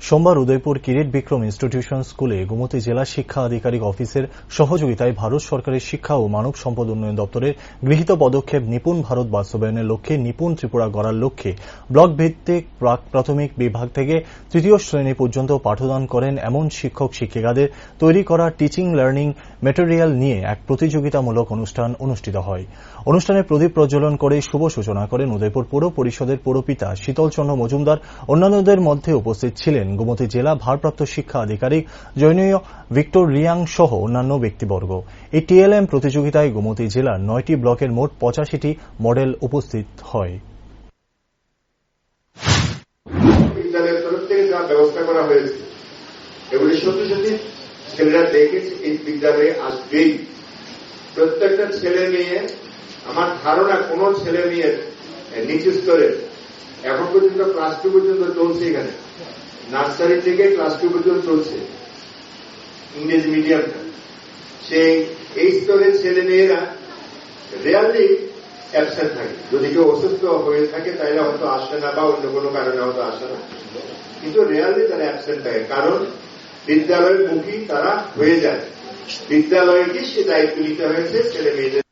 সোমবার উদয়পুর কিরিট বিক্রম ইনস্টিটিউশন স্কুলে গোমতী জেলা শিক্ষা আধিকারিক অফিসের সহযোগিতায় ভারত সরকারের শিক্ষা ও মানব সম্পদ উন্নয়ন দপ্তরের গৃহীত পদক্ষেপ নিপুণ ভারত বাস্তবায়নের লক্ষ্যে নিপুণ ত্রিপুরা গড়ার লক্ষ্যে ব্লক ভিত্তিক প্রাক প্রাথমিক বিভাগ থেকে তৃতীয় শ্রেণী পর্যন্ত পাঠদান করেন এমন শিক্ষক শিক্ষিকাদের তৈরি করা টিচিং লার্নিং ম্যাটেরিয়াল নিয়ে এক প্রতিযোগিতামূলক অনুষ্ঠান অনুষ্ঠিত হয়। অনুষ্ঠানে প্রদীপ প্রজ্বলন করে শুভ সূচনা করেন উদয়পুর পৌর পরিষদের পৌরপিতা শীতল চন্দ্র মজুমদার। অন্যান্যদের মধ্যে উপস্থিত ছিলেন গোমতী জেলা ভারপ্রাপ্ত শিক্ষা আধিকারিক জৈনীয় ভিক্টর রিয়াং সহ অন্যান্য ব্যক্তিবর্গ। এই টিএলএম প্রতিযোগিতায় গোমতী জেলার 9টি ব্লকের মোট 85টি মডেল উপস্থিত হয়। বিদ্যালয়ের তরফ থেকে যা ব্যবস্থা করা হয়েছে এগুলি সত্যি সত্যি ছেলেরা দেখেছে এই বিদ্যালয়ে আসবেই। প্রত্যেকটা ছেলে মেয়ে, আমার ধারণা কোন ছেলে মেয়ের নিচু স্তরের এখন পর্যন্ত ক্লাস 2 পর্যন্ত চলছে, এখানে নার্সারি থেকে ক্লাস 2 পর্যন্ত চলছে ইংরেজি মিডিয়ামটা। সেই এই স্তরের ছেলে মেয়েরা রিয়ালি অ্যাবসেন্ট থাকে। যদি কেউ অসুস্থ হয়ে থাকে তাহলে হয়তো আসে না, বা অন্য কোনো কারণে হয়তো আসে না, কিন্তু রিয়ালি তারা অ্যাবসেন্ট থাকে, কারণ বিদ্যালয়ের মুখী তারা হয়ে যায়। বিদ্যালয়কে সে দায়িত্ব নিতে হয়েছে ছেলে মেয়েদের।